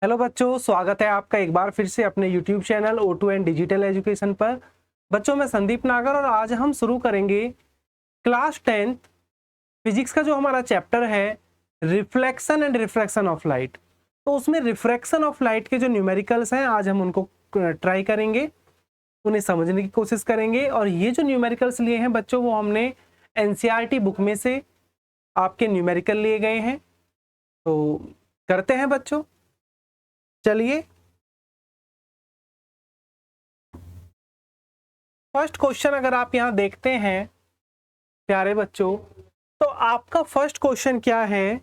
Hello बच्चों, स्वागत है आपका एक बार फिर से अपने YouTube channel O2 and digital education पर। बच्चों, मैं संदीप नागर और आज हम शुरू करेंगे क्लास 10th फिजिक्स का जो हमारा चैप्टर है reflection and refraction of light. तो उसमें रिफ्रैक्शन ऑफ लाइट के जो न्यूमेरिकल्स हैं आज हम उनको ट्राई करेंगे, उन्हें समझने की कोशिश करेंगे। और ये जो न्यूमेरिकल्स लिए हैं बच्चों, वो हमने NCERT बुक में से आपके न्यूमेरिकल लिए गए हैं। तो करते हैं बच्चों, चलिए। फर्स्ट क्वेश्चन अगर आप यहां देखते हैं प्यारे बच्चों, तो आपका फर्स्ट क्वेश्चन क्या है?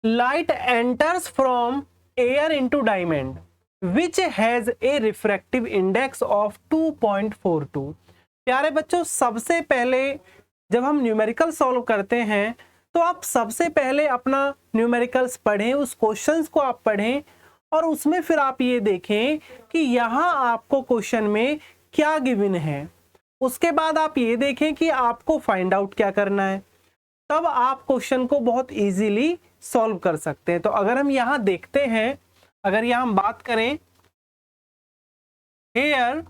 Light enters from air into diamond which has a refractive index of 2.42। प्यारे बच्चों, सबसे पहले जब हम न्यूमेरिकल सॉल्व करते हैं तो आप सबसे पहले अपना न्यूमेरिकल्स पढ़ें, उस क्वेश्चंस को आप पढ़ें और उसमें फिर आप ये देखें कि यहां आपको क्वेश्चन में क्या गिवन है। उसके बाद आप ये देखें कि आपको फाइंड आउट क्या करना है, तब आप क्वेश्चन को बहुत इजीली सॉल्व कर सकते हैं। तो अगर हम यहां देखते हैं, अगर यहां हम बात करें air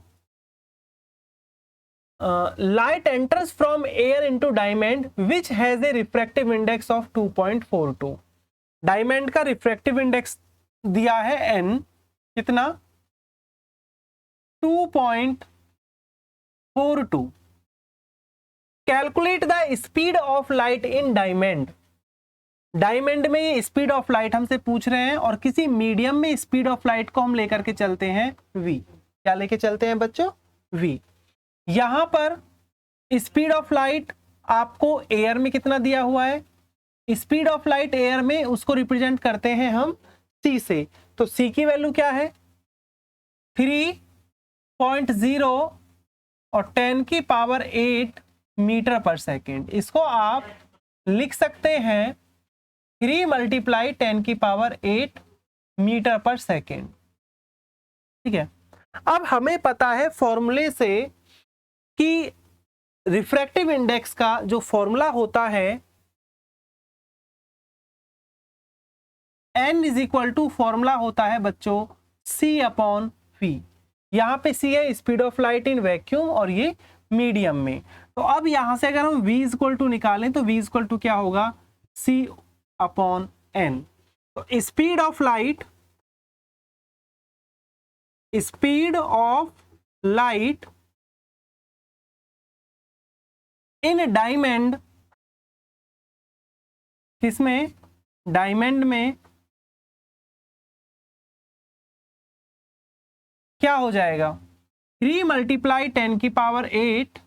light enters from air into diamond which has a refractive index of 2.42। Diamond का रिफ्रैक्टिव इंडेक्स दिया है n, कितना? 2.42। Calculate the speed of light in diamond. Diamond में ये स्पीड ऑफ लाइट हमसे पूछ रहे हैं और किसी मीडियम में स्पीड ऑफ लाइट को हम लेकर के चलते हैं v। क्या लेके चलते हैं बच्चों? v। यहां पर स्पीड ऑफ लाइट आपको एयर में कितना दिया हुआ है? स्पीड ऑफ लाइट एयर में उसको रिप्रेजेंट करते हैं हम c से। तो c की वैल्यू क्या है? 3.0 और 10 की पावर 8 मीटर पर सेकेंड। इसको आप लिख सकते हैं 3 मल्टीप्लाई 10 की पावर 8 मीटर पर सेकेंड। ठीक है। अब हमें पता है फॉर्मूले से कि रिफ्रैक्टिव इंडेक्स का जो फॉर्मूला होता है n is equal to, formula होता है बच्चों c/v। यहां पे c है speed of light in vacuum और ये मीडियम में। तो अब यहां से अगर हम v इज इक्वल टू निकालें तो v इज इक्वल टू क्या होगा? c/n। तो speed of light, speed of light in diamond, किसमें? डायमंड में क्या हो जाएगा? 3 मल्टीप्लाई 10 की पावर 8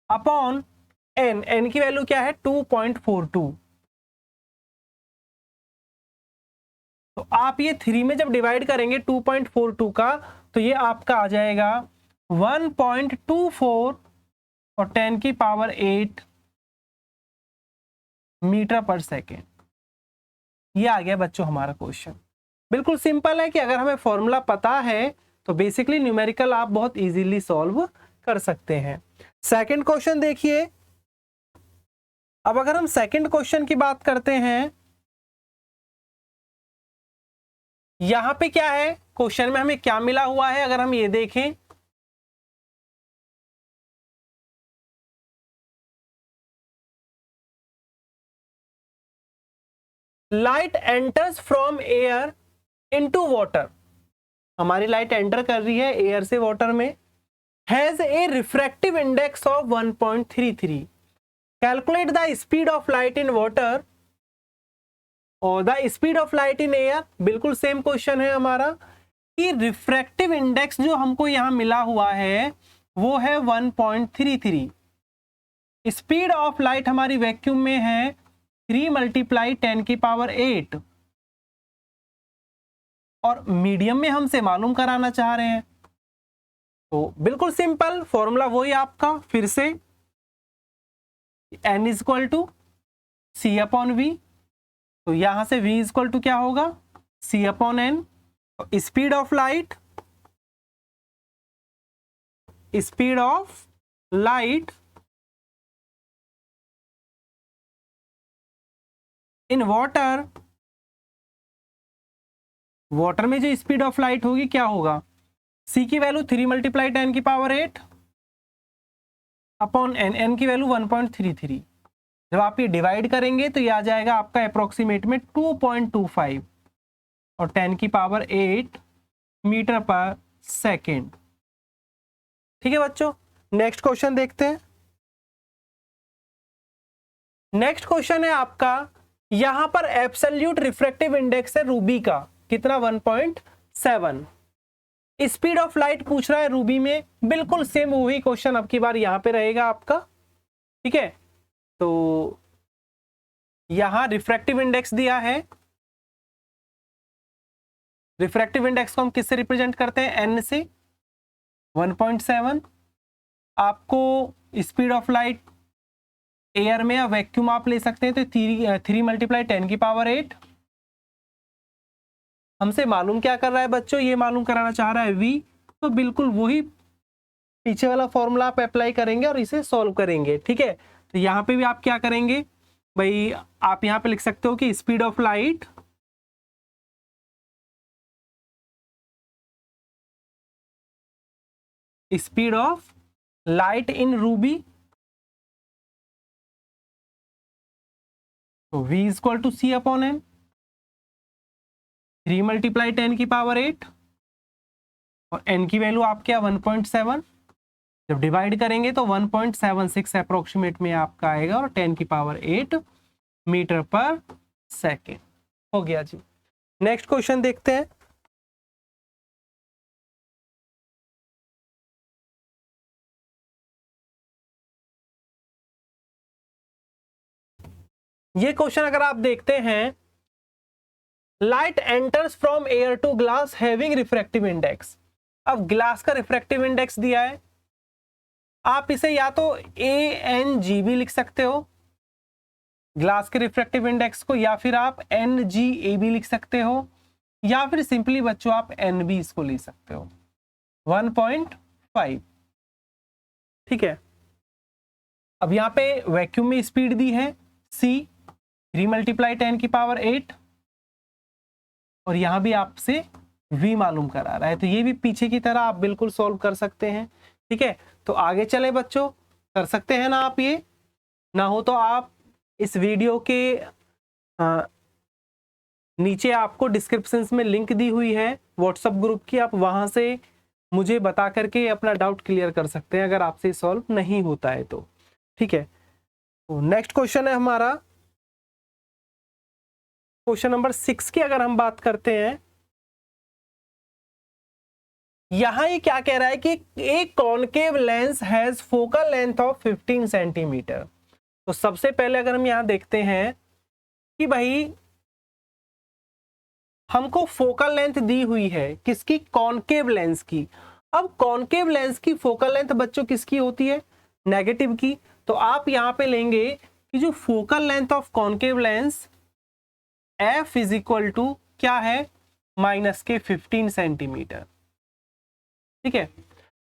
अपॉन n। n की वैल्यू क्या है? 2.42। तो आप ये 3 में जब डिवाइड करेंगे 2.42 का, तो ये आपका आ जाएगा 1.24 और 10 की पावर 8 मीटर पर सेकेंड। ये आ गया बच्चों हमारा क्वेश्चन। बिल्कुल सिंपल है कि अगर हमें फॉर्मूला पता है तो बेसिकली न्यूमेरिकल आप बहुत इजीली सॉल्व कर सकते हैं। सेकंड क्वेश्चन देखिए। अब अगर हम सेकंड क्वेश्चन की बात करते हैं, यहां पे क्या है क्वेश्चन में, हमें क्या मिला हुआ है? अगर हम ये देखें, light enters from air into water. हमारी लाइट एंटर कर रही है एयर से वाटर में। Has a refractive index of 1.33। Calculate the speed of light in water और the speed of light in air. बिल्कुल सेम क्वेश्चन है हमारा कि रिफ्रैक्टिव इंडेक्स जो हमको यहां मिला हुआ है वो है 1.33। स्पीड ऑफ लाइट हमारी वैक्यूम में है 3 मल्टीप्लाई 10 की पावर 8 और मीडियम में हमसे मालूम कराना चाह रहे हैं। तो बिल्कुल सिंपल फॉर्मूला वही आपका फिर से n is equal to c/v। तो यहां से v इज इक्वल टू क्या होगा? c/n। Speed of light, speed of light in water में जो स्पीड ऑफ लाइट होगी क्या होगा, c की वैल्यू 3 × 10⁸ अपॉन n की वैल्यू 1.33। जब आप ये डिवाइड करेंगे तो ये आ जाएगा आपका अप्रोक्सीमेट में 2.25 और 10⁸ मीटर पर सेकेंड। ठीक है बच्चों, नेक्स्ट क्वेश्चन देखते हैं। नेक्स्ट क्वेश्चन है आपका, यहां पर एब्सोल्यूट रिफ्रैक्टिव इंडेक्स है रूबी का, कितना 1.7। स्पीड ऑफ लाइट पूछ रहा है रूबी में, बिल्कुल सेम वही क्वेश्चन अब की बार यहां पे रहेगा आपका। ठीक है, तो यहां रिफ्रैक्टिव इंडेक्स दिया है, रिफ्रैक्टिव इंडेक्स को हम किससे रिप्रेजेंट करते हैं, n से, 1.7। आपको स्पीड ऑफ लाइट एयर में या वैक्यूम आप ले सकते हैं, तो 3 × 10⁸ हमसे मालूम क्या कर रहा है बच्चों, ये मालूम कराना चाह रहा है v, तो बिल्कुल वही पीछे वाला फॉर्मूला आप अप्लाई करेंगे और इसे सॉल्व करेंगे। ठीक है, तो यहाँ पे भी आप क्या करेंगे भाई, आप यहाँ पे लिख सकते हो कि speed of light in Ruby, तो v = c/n, 3 × 10⁸ और n की वैल्यू आपके 1.7। जब डिवाइड करेंगे तो 1.76 अप्रोक्सीमेट में आपका आएगा और 10⁸ मीटर पर सेकेंड हो गया जी। नेक्स्ट क्वेश्चन देखते हैं। ये क्वेश्चन अगर आप देखते हैं, light enters from air to glass having refractive index. अब ग्लास का रिफ्रैक्टिव इंडेक्स दिया है, आप इसे या तो ANG भी लिख सकते हो ग्लास के रिफ्रैक्टिव इंडेक्स को, या फिर आप NGA भी लिख सकते हो, या फिर सिंपली बच्चों आप NB इसको ले सकते हो, 1.5। ठीक है, अब यहाँ पे वैक्यूम में स्पीड दी है c, 3 × 10⁸, और यहां भी आपसे v मालूम करा रहा है, तो ये भी पीछे की तरह आप बिल्कुल सॉल्व कर सकते हैं। ठीक है, तो आगे चले बच्चों, कर सकते हैं ना आप, ये ना हो तो आप इस वीडियो के नीचे आपको डिस्क्रिप्शन में लिंक दी हुई है व्हाट्सएप ग्रुप की, आप वहां से मुझे बता करके अपना डाउट क्लियर कर सकते हैं अगर आपसे सॉल्व नहीं होता है तो। ठीक है, तो नेक्स्ट क्वेश्चन है हमारा क्वेश्चन नंबर 6 की अगर हम बात करते हैं, यहां ये क्या कह रहा है कि एक concave lens has focal length of 15 centimetre. तो सबसे पहले अगर हम यहां देखते हैं कि भाई हमको फोकल लेंथ दी हुई है किसकी, कॉनकेव लेंस की। अब कॉनकेव लेंस की फोकल लेंथ बच्चों किसकी होती है, नेगेटिव की। तो आप यहां पे लेंगे कि जो focal length of concave lens f = क्या है, -15 सेंटीमीटर। ठीक है,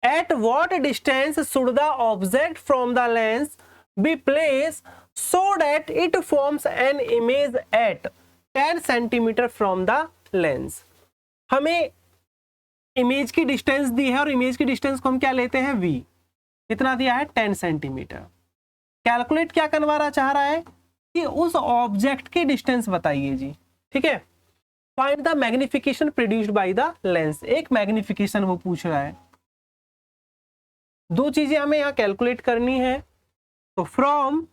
at what distance should the object from the lens be place so that it forms an image at 10 centimetre from the lens. हमें इमेज की डिस्टेंस दी है और image की डिस्टेंस को हम क्या लेते हैं, v। कितना दिया है, 10 सेंटीमीटर। कैलकुलेट क्या करवाना चाह रहा है कि उस ऑब्जेक्ट की डिस्टेंस बताइए जी। ठीक है, find the magnification produced by the lens, एक मैग्निफिकेशन वो पूछ रहा है। दो चीजें हमें यहां कैलकुलेट करनी है, तो फ्रॉम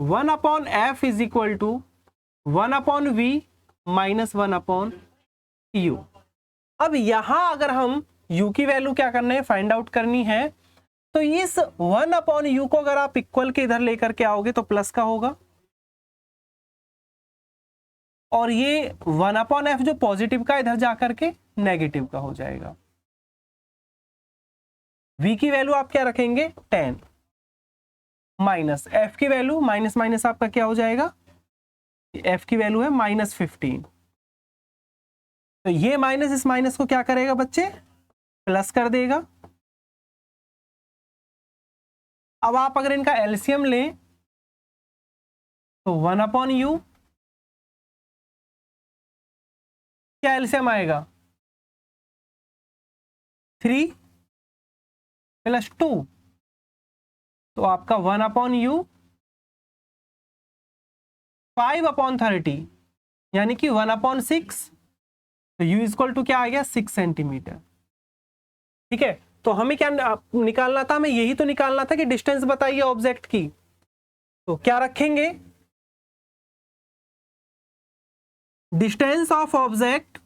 1/f = 1/v - 1/u। अब यहां अगर हम u की वैल्यू क्या करना है, फाइंड आउट करनी है, तो इस 1/u को अगर आप इक्वल के इधर लेकर के आओगे तो प्लस का होगा, और ये 1/f जो पॉजिटिव का इधर जाकर के नेगेटिव का हो जाएगा। v की वैल्यू आप क्या रखेंगे, 10, माइनस f की वैल्यू, माइनस माइनस आपका क्या हो जाएगा, f की वैल्यू है -15। तो ये माइनस इस माइनस को क्या करेगा बच्चे, प्लस कर देगा। अब आप अगर इनका एलसीएम लें तो 1/u क्या एलसीएम आएगा 3 + 2, तो आपका 1/u 5/30 यानी कि 1/6, तो u इक्वल टू क्या आ गया 6 सेंटीमीटर। ठीक है, तो हमें क्या निकालना था, हमें यही तो निकालना था कि डिस्टेंस बताइए ऑब्जेक्ट की। तो क्या रखेंगे, distance of object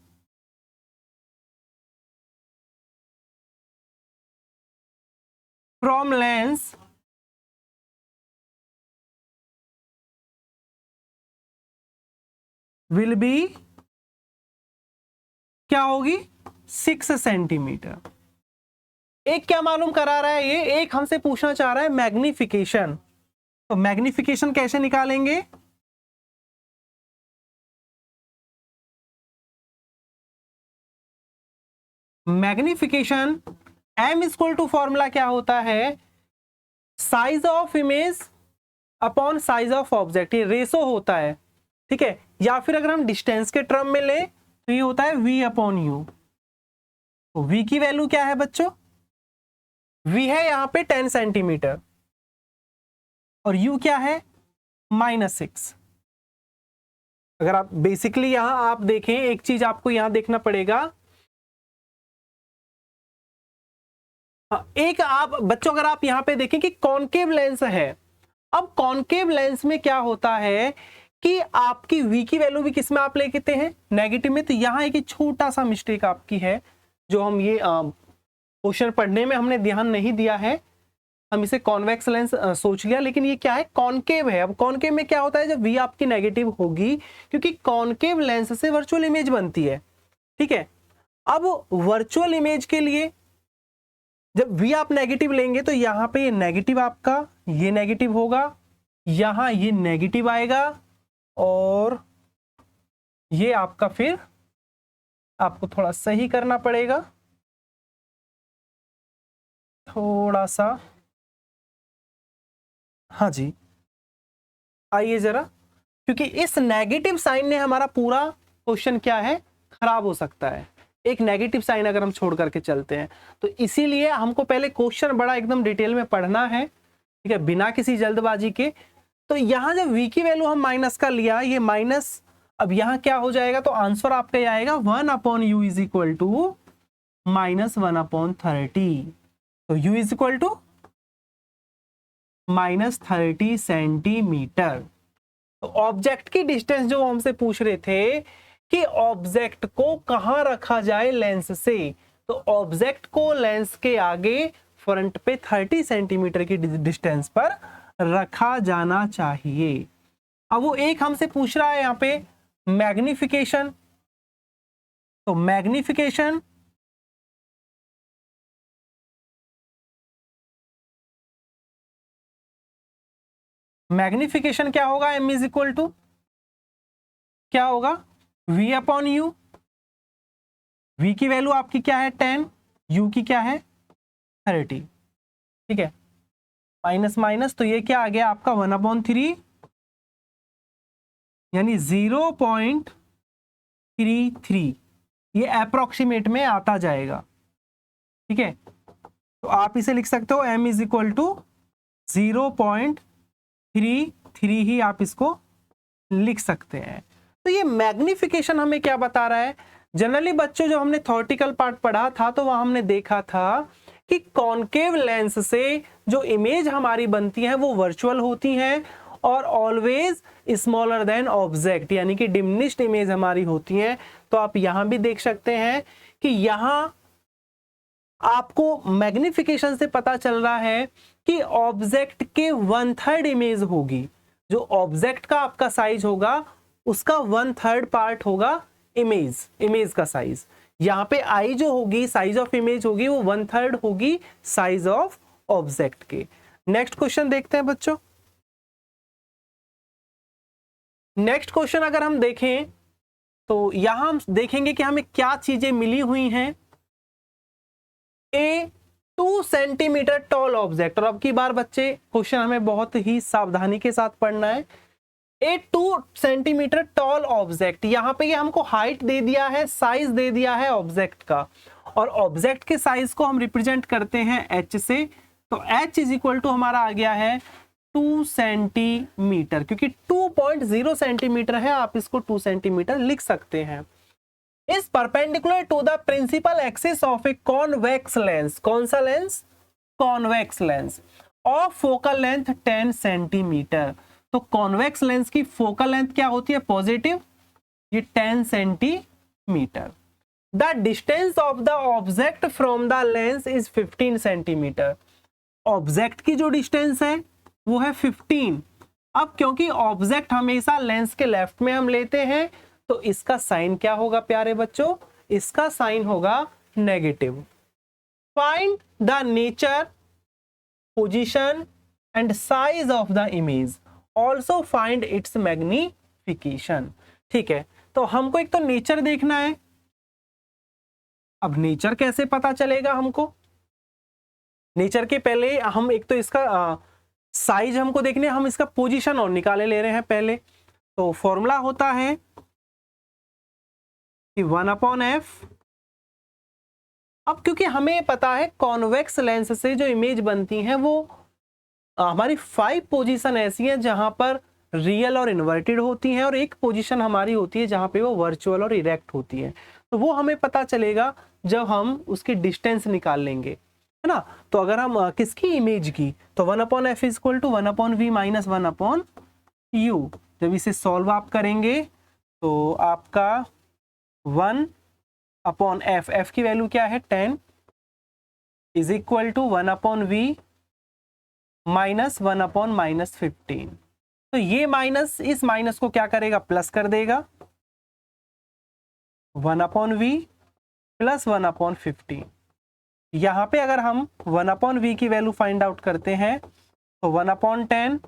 from lens will be क्या होगी 6 सेंटीमीटर। एक क्या मालूम करा रहा है ये, एक हमसे पूछना चाह रहा है मैग्निफिकेशन। तो मैग्निफिकेशन कैसे निकालेंगे, magnification m equal to formula क्या होता है, size of image upon size of object, ये रेशो होता है। ठीक है, या फिर अगर हम डिस्टेंस के टर्म में ले तो ये होता है v/u। तो v की वैल्यू क्या है बच्चों, v है यहां पे 10 सेंटीमीटर और u क्या है -6। अगर आप बेसिकली यहां आप देखें, एक चीज आपको यहां देखना पड़ेगा, एक आप बच्चों अगर आप यहां पे देखें कि कॉनकेव लेंस है। अब कॉनकेव लेंस में क्या होता है कि आपकी v की वैल्यू भी किस में आप लेते हैं, नेगेटिव में। तो यहां एक छोटा सा मिस्टेक आपकी है, जो हम ये क्वेश्चन पढ़ने में हमने ध्यान नहीं दिया है, हम इसे कॉन्वेक्स लेंस सोच लिया, लेकिन ये क्या है कॉनकेव है। अब कॉनकेव में क्या होता है, जब v आपकी नेगेटिव होगी, क्योंकि कॉनकेव लेंस से वर्चुअल इमेज बनती है। ठीक है, अब वर्चुअल इमेज के लिए जब v आप नेगेटिव लेंगे तो यहां पे ये नेगेटिव आपका ये नेगेटिव होगा, यहां ये नेगेटिव आएगा, और ये आपका फिर आपको थोड़ा सही करना पड़ेगा, थोड़ा सा। हाँ जी, आइए जरा, क्योंकि इस नेगेटिव साइन ने हमारा पूरा क्वेश्चन क्या है खराब हो सकता है। एक नेगेटिव साइन अगर हम छोड़ करके चलते हैं, तो इसीलिए हमको पहले क्वेश्चन बड़ा एकदम डिटेल में पढ़ना है। ठीक है, बिना किसी जल्दबाजी के। तो यहां जब v की वैल्यू हम माइनस का लिया, ये माइनस अब यहां क्या हो जाएगा, तो आंसर आपका ये आएगा 1/u इज इक्वल टू -1/30। तो u is equal to -30 centimetre. तो ऑब्जेक्ट की डिस्टेंस जो हमसे पूछ रहे थे कि ऑब्जेक्ट को कहां रखा जाए लेंस से, तो ऑब्जेक्ट को लेंस के आगे फ्रंट पे 30 सेंटीमीटर की डिस्टेंस पर रखा जाना चाहिए। अब वो एक हमसे पूछ रहा है यहां पे मैग्निफिकेशन। तो मैग्निफिकेशन क्या होगा, m इज इक्वल टू क्या होगा v/u। v की वैल्यू आपकी क्या है 10, u की क्या है 30। ठीक है, माइनस माइनस, तो ये क्या आ गया आपका 1/3 यानी 0.33, ये अप्रोक्सीमेट में आता जाएगा। ठीक है, तो आप इसे लिख सकते हो m इज इक्वल टू 0.33 ही आप इसको लिख सकते हैं। तो ये मैग्निफिकेशन हमें क्या बता रहा है, जनरली बच्चों जब हमने थ्योरेटिकल पार्ट पढ़ा था तो वहां हमने देखा था कि कॉनकेव लेंस से जो इमेज हमारी बनती है वो वर्चुअल होती हैं और ऑलवेज स्मॉलर देन ऑब्जेक्ट, यानी कि डिमिनिश्ड इमेज हमारी होती हैं। तो आप यहां भी देख सकते हैं कि यहां आपको मैग्निफिकेशन से पता चल रहा है कि ऑब्जेक्ट के 1/3 इमेज होगी। जो ऑब्जेक्ट का आपका साइज होगा उसका 1/3 पार्ट होगा इमेज का साइज। यहां पे आई जो होगी साइज ऑफ इमेज होगी वो 1/3 होगी साइज ऑफ ऑब्जेक्ट के। नेक्स्ट क्वेश्चन देखते हैं बच्चों। नेक्स्ट क्वेश्चन अगर हम देखें तो यहां हम देखेंगे कि हमें क्या चीजें मिली हुई हैं। ए 2 सेंटीमीटर टॉल ऑब्जेक्ट, और अब की बार बच्चे क्वेश्चन हमें बहुत ही सावधानी के साथ पढ़ना है। ए 2 सेंटीमीटर टॉल ऑब्जेक्ट, यहाँ पे ये हमको हाइट दे दिया है, साइज दे दिया है ऑब्जेक्ट का, और ऑब्जेक्ट के साइज को हम रिप्रेजेंट करते हैं h से। तो h इज इक्वल टू हमारा आ गया है 2 सेंटीमीटर, क्योंकि 2.0 सेंटीमीटर है, आप इसको 2 सेंटीमीटर लिख सकते हैं। Is perpendicular to the principal axis of a convex lens, कौन सा lens? Convex lens of focal length 10 centimetre. तो कॉन्वेक्स लेंस की फोकल लेंथ क्या होती है? पॉजिटिव, ये 10 centimetre. The distance of the object from the lens is 15 centimetre. Object की जो डिस्टेंस है वो है 15। अब क्योंकि ऑब्जेक्ट हमेशा लेंस के लेफ्ट में हम लेते हैं, तो इसका साइन क्या होगा प्यारे बच्चों? इसका साइन होगा negative. Find the nature, position and size of the image, also find its magnification. ठीक है, तो हमको एक तो नेचर देखना है। अब नेचर कैसे पता चलेगा हमको? नेचर के पहले हम एक तो इसका साइज हमको देखने, हम इसका पोजीशन और निकाले ले रहे हैं पहले। तो फॉर्मूला होता है कि 1/f। अब क्योंकि हमें पता है कॉन्वेक्स लेंस से जो इमेज बनती है वो हमारी 5 पोजीशन ऐसी हैं जहां पर रियल और इन्वर्टेड होती हैं, और एक पोजीशन हमारी होती है जहां पे वो वर्चुअल और इरेक्ट होती है। तो वो हमें पता चलेगा जब हम उसकी डिस्टेंस निकाल लेंगे, है ना। तो अगर हम किसकी इमेज की, तो 1/f is equal to 1/v minus 1/u। जब इसे सॉल्व आप करेंगे तो आपका 1/f, f की वैल्यू क्या है 10, is equal to 1/v minus 1/-15। तो ये माइनस इस माइनस को क्या करेगा? प्लस कर देगा। 1/v plus 1/15। यहां पे अगर हम 1/v की वैल्यू फाइंड आउट करते हैं तो 1/10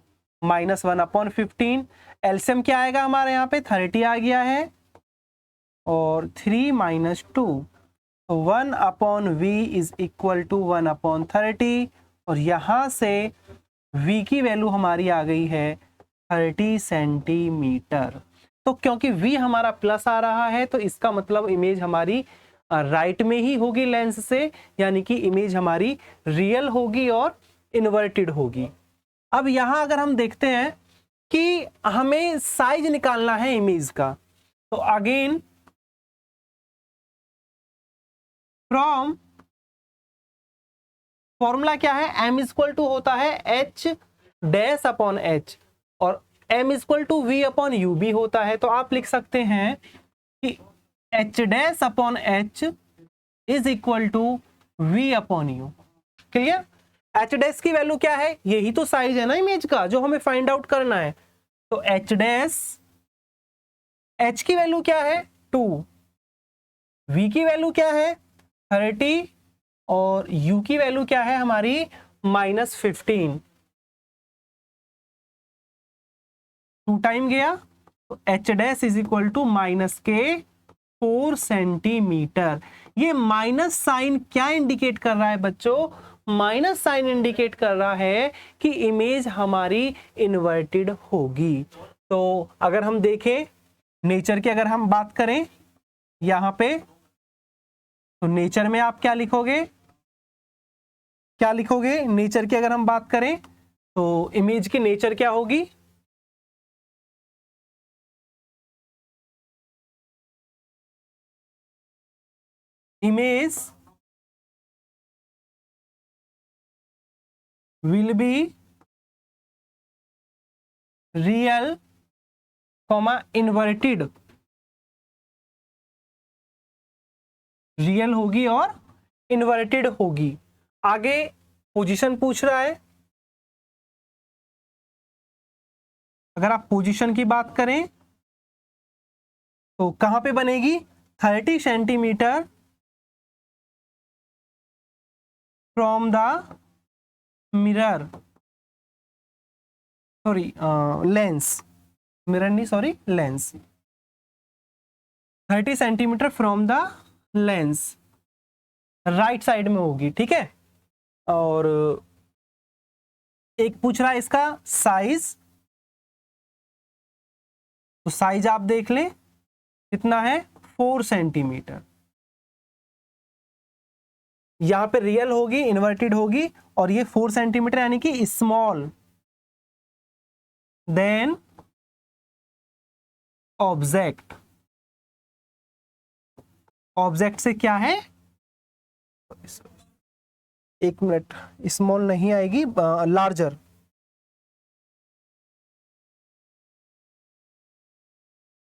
माइनस 1/15, एलसीएम क्या आएगा हमारे यहाँ पे? 30 आ गया है, और 3 minus 2, 1/v is equal to 1/30, और यहां से v की वैल्यू हमारी आ गई है 30 सेंटीमीटर। तो क्योंकि v हमारा प्लस आ रहा है तो इसका मतलब इमेज हमारी राइट में ही होगी लेंस से, यानी कि इमेज हमारी रियल होगी और इन्वर्टेड होगी। अब यहां अगर हम देखते हैं कि हमें साइज निकालना है इमेज का, तो अगेन फ्रॉम फॉर्मूला क्या है? m इक्वल टू होता है h डैश अपॉन h, और m equal to v upon u भी होता है। तो आप लिख सकते हैं कि h dash upon h is equal to v upon u। Clear? h dash की वैल्यू क्या है? यही तो साइज है ना इमेज का जो हमें फाइंड आउट करना है। तो h डैश, h की वैल्यू क्या है 2, v की वैल्यू क्या है 30, और u की वैल्यू क्या है हमारी -15। 2 टाइम गया तो h dash is equal to -4 centimetre. ये माइनस साइन क्या इंडिकेट कर रहा है बच्चों? माइनस साइन इंडिकेट कर रहा है कि इमेज हमारी इन्वर्टेड होगी। तो अगर हम देखें नेचर की, अगर हम बात करें यहां पे, तो नेचर में आप क्या लिखोगे? क्या लिखोगे नेचर की अगर हम बात करें तो इमेज की नेचर क्या होगी? Image will be real comma inverted, real होगी और इन्वर्टेड होगी। आगे पोजीशन पूछ रहा है, अगर आप पोजीशन की बात करें तो कहां पे बनेगी? 30 centimetre from the mirror, sorry lens, mirror नहीं sorry lens, 30 centimetre from the lens, right side में होगी। ठीक है, और एक पूछ रहा है इसका साइज, तो साइज आप देख लें कितना है, 4 सेंटीमीटर। यहां पे रियल होगी, इन्वर्टेड होगी, और ये 4 सेंटीमीटर यानी कि स्मॉल देन ऑब्जेक्ट। ऑब्जेक्ट से क्या है, एक मिनट, स्मॉल नहीं आएगी, लार्जर।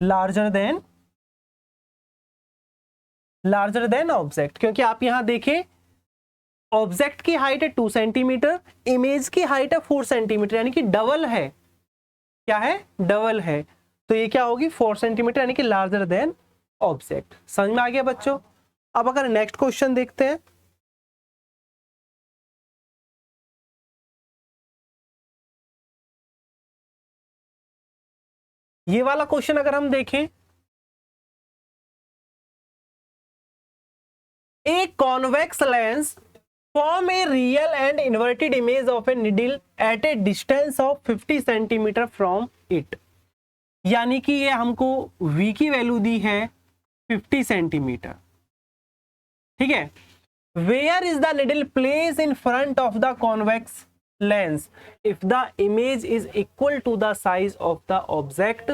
लार्जर देन ऑब्जेक्ट, क्योंकि आप यहां देखें ऑब्जेक्ट की हाइट है 2 सेंटीमीटर, इमेज की हाइट है 4 सेंटीमीटर, यानी कि डबल है। क्या है, डबल है। तो ये क्या होगी, 4 सेंटीमीटर, यानी कि लार्जर देन ऑब्जेक्ट। समझ में आ गया बच्चों। अब अगर नेक्स्ट क्वेश्चन देखते हैं, ये वाला क्वेश्चन अगर हम देखें, a convex lens form a real and inverted image of a needle at a distance of 50 centimetre from it. यानी कि ये हमको v की वैल्यू दी है 50 सेंटीमीटर, ठीक है। Where is the needle place in front of the convex lens if the image is equal to the size of the object,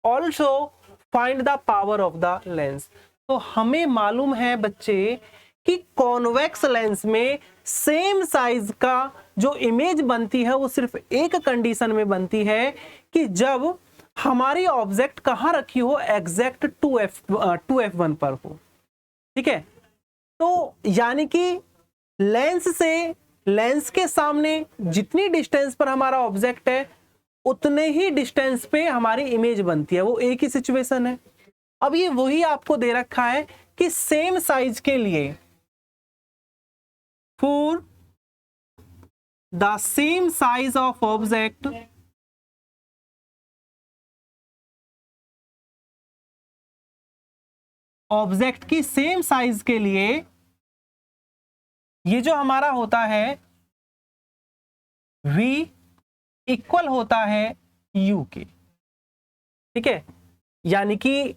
also find the power of the lens. तो हमें मालूम है बच्चे कि कॉन्वेक्स लेंस में सेम साइज का जो इमेज बनती है वो सिर्फ एक कंडीशन में बनती है कि जब हमारी ऑब्जेक्ट कहां रखी हो, एग्जैक्ट 2f1 पर हो, ठीक है। तो यानी कि लेंस के सामने जितनी डिस्टेंस पर हमारा ऑब्जेक्ट है उतने ही डिस्टेंस पे हमारी इमेज बनती है, वो एक ही सिचुएशन है। अब ये वही आपको दे रखा है कि सेम साइज के लिए for the same size of object की सेम साइज के लिए ये जो हमारा होता है v इक्वल होता है u के, ठीक है। यानी कि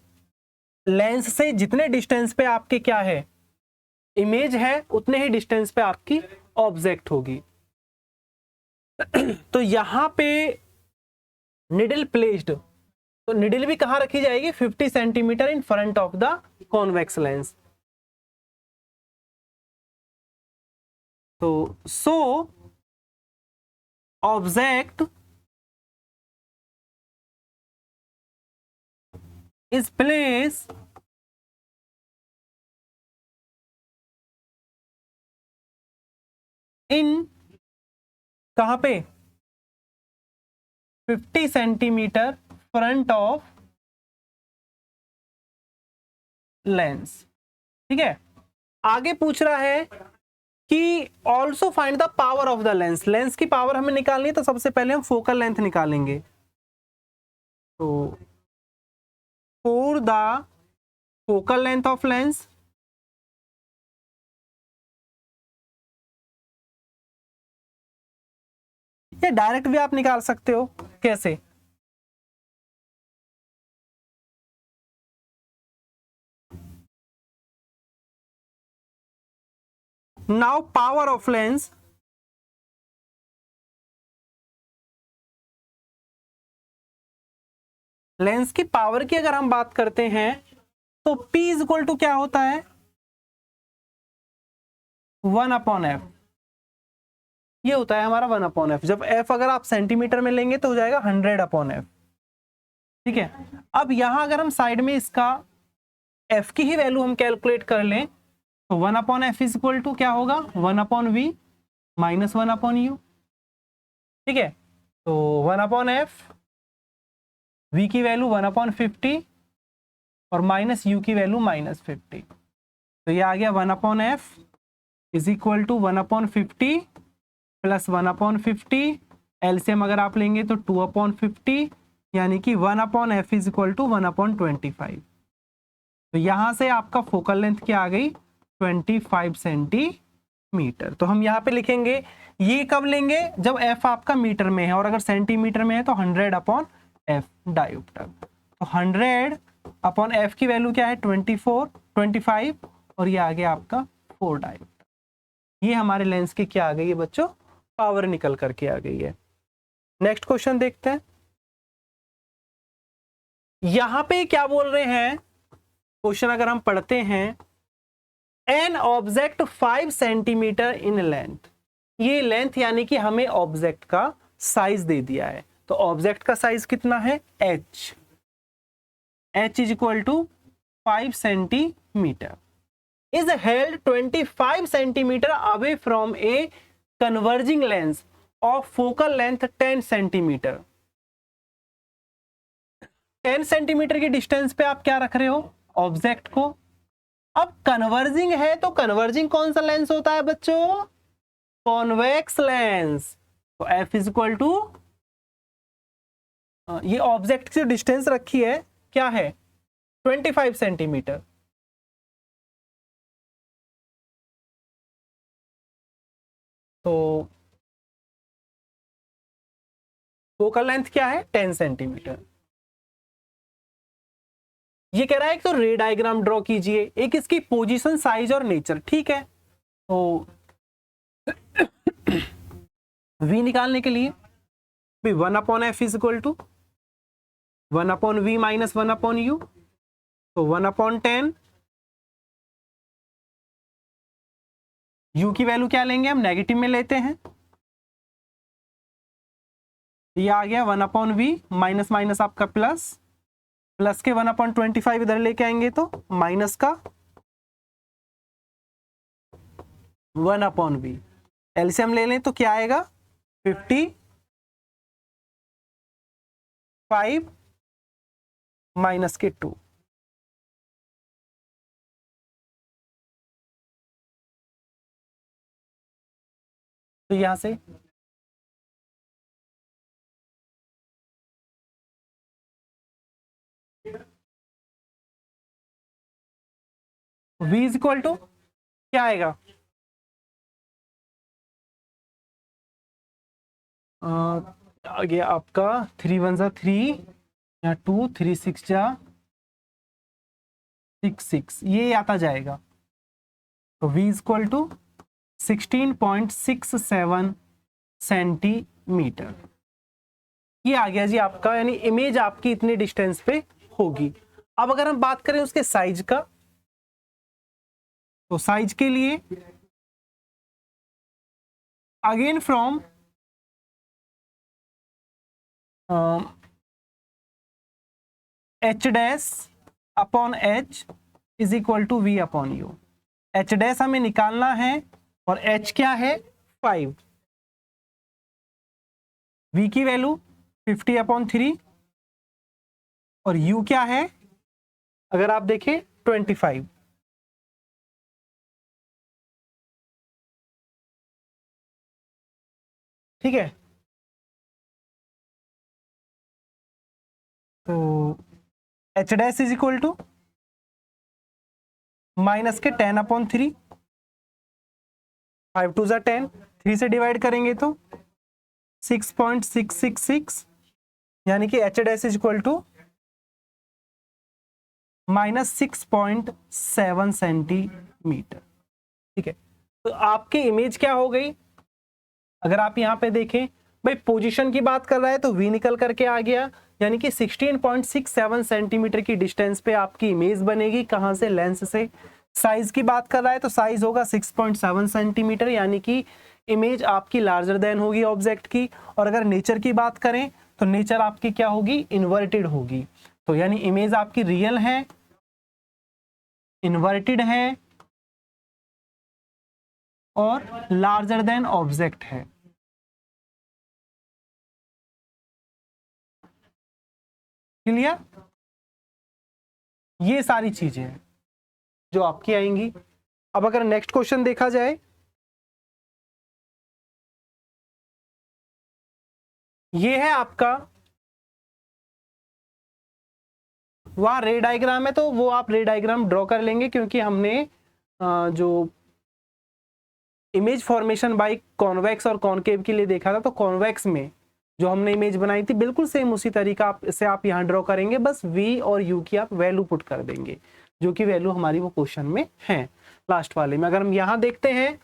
लेंस से जितने डिस्टेंस पे आपके क्या है इमेज है उतने ही डिस्टेंस पे आपकी ऑब्जेक्ट होगी। तो यहां पे निडल प्लेस्ड, तो निडल भी कहां रखी जाएगी, 50 centimetre in front of the convex lens. तो so object is place in कहां पे, 50 सेंटीमीटर फ्रंट ऑफ लेंस, ठीक है। आगे पूछ रहा है कि also find the power of the lens. Lens की पावर हमें निकालनी है, तो सबसे पहले हम फोकल लेंथ निकालेंगे। तो for the focal length of lens, ये डायरेक्ट भी आप निकाल सकते हो। कैसे, now power of lens, lens की पावर की अगर हम बात करते हैं तो P इज इक्वल टू क्या होता है, 1/f। ये होता है हमारा 1/f। जब f अगर आप सेंटीमीटर में लेंगे तो हो जाएगा 100/f, ठीक है। अब यहां अगर हम साइड में इसका f की ही वैल्यू हम कैलकुलेट कर लें तो 1/f इज इक्वल टू क्या होगा, 1/v माइनस 1/u, ठीक है। तो 1/f, v की वैल्यू 1/50 और माइनस u की वैल्यू -50। तो ये आ गया 1/f is equal to 1/50 plus 1/50, LCM अगर आप लेंगे तो 2/50, यानी कि 1/f इज इक्वल टू 1/25। तो यहां से आपका फोकल लेंथ क्या आ गई, 25 सेंटीमीटर। तो हम यहाँ पे लिखेंगे, ये कब लेंगे, जब f आपका मीटर में है, और अगर सेंटीमीटर में है तो 100/f डायोप्टर। तो 100 अपॉन एफ की वैल्यू क्या है 25 और ये आ गया आपका 4 डायोप्टर। ये हमारे लेंस की क्या आ गई है बच्चों, पावर निकल करके आ गई है। नेक्स्ट क्वेश्चन देखते हैं। यहां पे क्या बोल रहे हैं क्वेश्चन, अगर हम पढ़ते हैं, an object 5 centimetre in length. ये लेंथ यानी कि हमें ऑब्जेक्ट का साइज दे दिया है। तो ऑब्जेक्ट का साइज कितना है h, h is equal to 5 centimetre, is held 25 centimetre away from a converging lens of focal length 10 centimetre. 10 centimetre की डिस्टेंस पे आप क्या रख रहे हो, ऑब्जेक्ट को। अब कन्वर्जिंग है तो कन्वर्जिंग कौन सा लेंस होता है बच्चों, कॉन्वेक्स लेंस। तो f इज इक्वल टू, ये ऑब्जेक्ट की डिस्टेंस रखी है क्या है 25 सेंटीमीटर। तो फोकल लेंथ क्या है 10 सेंटीमीटर। ये कह रहा है तो रे डायग्राम ड्रॉ कीजिए, एक इसकी पोजीशन, साइज और नेचर। ठीक है, तो v निकालने के लिए 1/f is equal to 1/v minus 1/u, तो 1/10। u की वैल्यू क्या लेंगे हम, नेगेटिव में लेते हैं। ये आ गया 1/v, माइनस माइनस आपका प्लस, प्लस के 1/25 इधर लेके आएंगे तो माइनस का 1/v। एलसीएम ले लें तो क्या आएगा 55 माइनस के 2। तो यहां से v इज इक्वल टू क्या आएगा, आ गया आपका 3 1 जा 3 या 2 3 6 जा 6 ये आता जाएगा। तो v is equal to 16.67 centimetre ये आ गया जी आपका, यानी इमेज आपकी इतनी डिस्टेंस पे होगी। अब अगर हम बात करें उसके साइज का, तो साइज के लिए again from h dash upon h is equal to v upon u। h dash हमें निकालना है और h क्या है 5, v की वैल्यू 50/3 और u क्या है अगर आप देखें 25। ठीक है, तो h dash is equal to minus के 10/3, 5 2 10, 3 से डिवाइड करेंगे तो 6.666 यानी कि h dash is equal to -6.7 centimetre. ठीक है, तो आपकी इमेज क्या हो गई, अगर आप यहां पे देखें भाई पोजीशन की बात कर रहा है तो v निकल करके आ गया, यानी कि 16.67 सेंटीमीटर की डिस्टेंस पे आपकी इमेज बनेगी। कहां से, लेंस से। साइज की बात कर रहा है तो साइज होगा 6.7 सेंटीमीटर, यानी कि इमेज आपकी लार्जर देन होगी ऑब्जेक्ट की। और अगर नेचर की बात करें तो नेचर आपकी क्या होगी, इन्वर्टेड होगी। तो यानी इमेज आपकी रियल है, इन्वर्टेड है और लार्जर देन ऑब्जेक्ट है। क्लियर, ये सारी चीजें हैं जो आपकी आएंगी। अब अगर नेक्स्ट क्वेश्चन देखा जाए, ये है आपका, वहां रे डायग्राम है तो वो आप रे डायग्राम ड्रॉ कर लेंगे, क्योंकि हमने जो इमेज फॉर्मेशन बाय कॉन्वेक्स और कॉनकेव के लिए देखा था, तो कॉन्वेक्स में जो हमने इमेज बनाई थी बिल्कुल सेम उसी तरीका से आप यहाँ ड्रॉ करेंगे, बस v और u की आप वैल्यू पुट कर देंगे, जो कि वैल्यू हमारी वो क्वेश्चन में है लास्ट वाले में। अगर हम यहाँ देखते हैं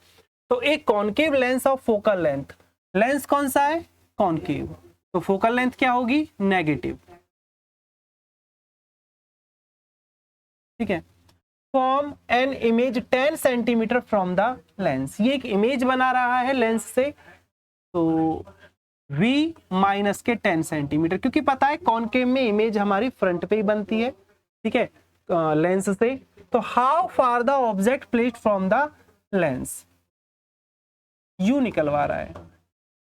तो एक concave lens of focal length, lens कौन सा है, कॉनकेव, तो फोकल लेंथ क्या होगी, नेगेटिव, ठीक है। Form an image 10 centimetre from the lens, ये एक इमेज बना रहा है लेंस से, तो v माइनस के 10 सेंटीमीटर, क्योंकि पता है कॉनकेव में इमेज हमारी फ्रंट पे ही बनती है, ठीक है, लेंस से। तो how far the object placed from the lens, u निकलवा रहा है,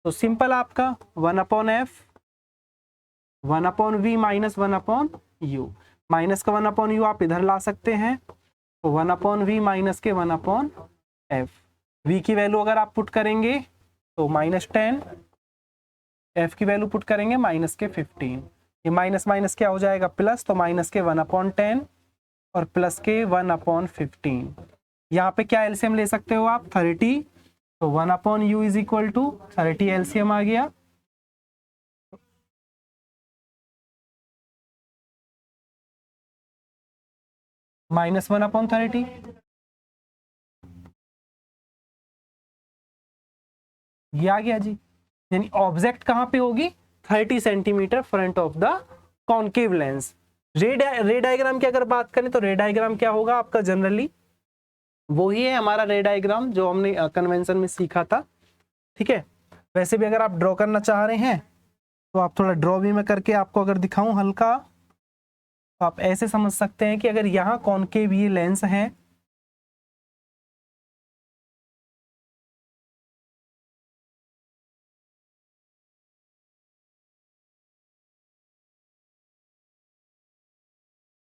तो सिंपल आपका 1/f 1/v minus 1/u, minus का 1/u आप इधर ला सकते हैं, तो 1/v माइनस के 1/f, v की वैल्यू अगर आप पुट करेंगे तो -10, f की वैल्यू पुट करेंगे माइनस के 15, ये माइनस माइनस क्या हो जाएगा प्लस, तो माइनस के 1/10 और प्लस के 1/15, यहाँ पे क्या एलसीएम ले सकते हो आप 30, तो 1/u is equal to 30 LCM आ गया, माइनस 1/30, ये आ गया जी। यानी ऑब्जेक्ट कहां पे होगी, 30 centimetre front of the concave lens. रे डायग्राम की अगर बात करें तो रे डायग्राम क्या होगा आपका, जनरली वो ही है हमारा रे डायग्राम जो हमने कन्वेंशन में सीखा था, ठीक है। वैसे भी अगर आप ड्रॉ करना चाह रहे हैं तो आप थोड़ा ड्रॉ भी मैं करके आपको अगर दिखाऊं हल्का, तो आप ऐसे समझ सकते हैं कि अगर यहाँ कॉनकेव ये लेंस है,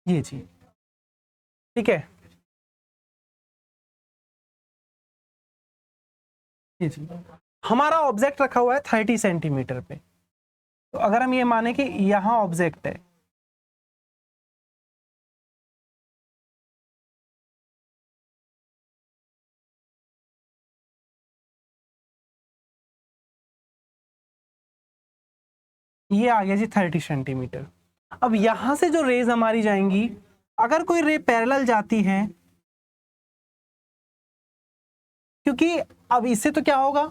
ये जी, ठीक है, ये जी, हमारा ऑब्जेक्ट रखा हुआ है 30 सेंटीमीटर पे, तो अगर हम ये माने कि यहाँ ऑब्जेक्ट है, ये आ गया जी 30 सेंटीमीटर। अब यहां से जो रेज हमारी जाएंगी, अगर कोई रे पैरेलल जाती है, क्योंकि अब इससे तो क्या होगा,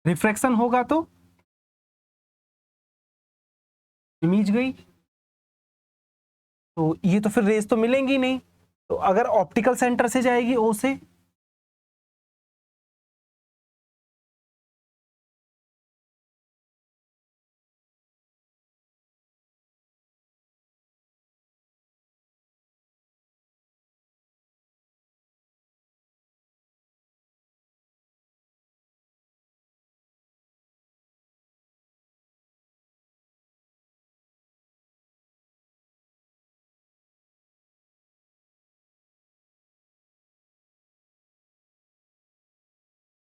रिफ्रैक्शन होगा, तो इमेज गई, तो ये तो फिर रेज तो मिलेंगी नहीं, तो अगर ऑप्टिकल सेंटर से जाएगी ओ से,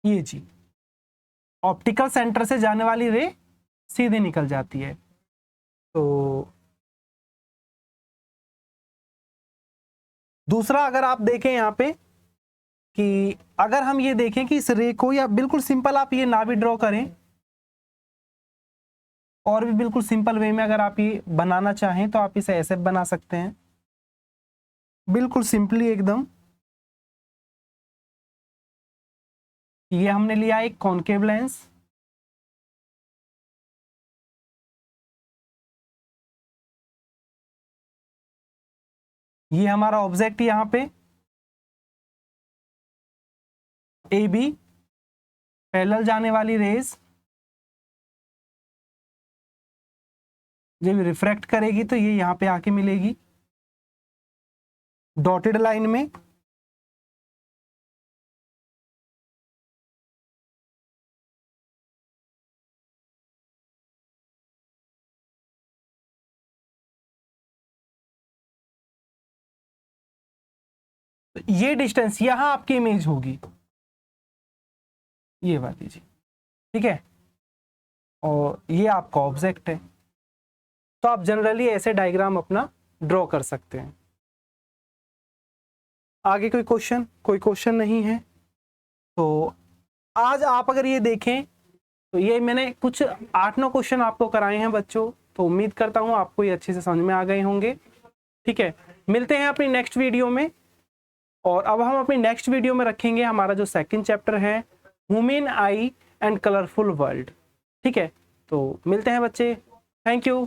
ये जी, ऑप्टिकल सेंटर से जाने वाली रे सीधे निकल जाती है। तो दूसरा अगर आप देखें यहाँ पे कि अगर हम ये देखें कि इस रे को, या बिल्कुल सिंपल आप ये ना भी ड्रॉ करें, और भी बिल्कुल सिंपल वे में अगर आप ये बनाना चाहें तो आप इसे ऐसे बना सकते हैं, बिल्कुल सिंपली एकदम। ये हमने लिया एक कॉनकेव लेंस, ये हमारा ऑब्जेक्ट यहाँ पे ए बी, पैरेलल जाने वाली रेज जब रिफ्रैक्ट करेगी तो ये यहाँ पे आके मिलेगी डॉटेड लाइन में, तो ये डिस्टेंस यहाँ आपकी इमेज होगी, ये वाली जी, ठीक है, और ये आपका ऑब्जेक्ट है। तो आप जनरली ऐसे डायग्राम अपना ड्रॉ कर सकते हैं। आगे कोई क्वेश्चन, कोई क्वेश्चन नहीं है, तो आज आप अगर ये देखें तो ये मैंने कुछ 8-9 क्वेश्चन आपको कराए हैं बच्चों, तो उम्मीद करता हूँ आपको ये अच्छे से समझ में आ गए होंगे। ठीक है, मिलते हैं अपनी नेक्स्ट वीडियो में। और अब हम अपनी नेक्स्ट वीडियो में रखेंगे हमारा जो सेकंड चैप्टर है, human I and colourful world. ठीक है, तो मिलते हैं बच्चे, थैंक यू।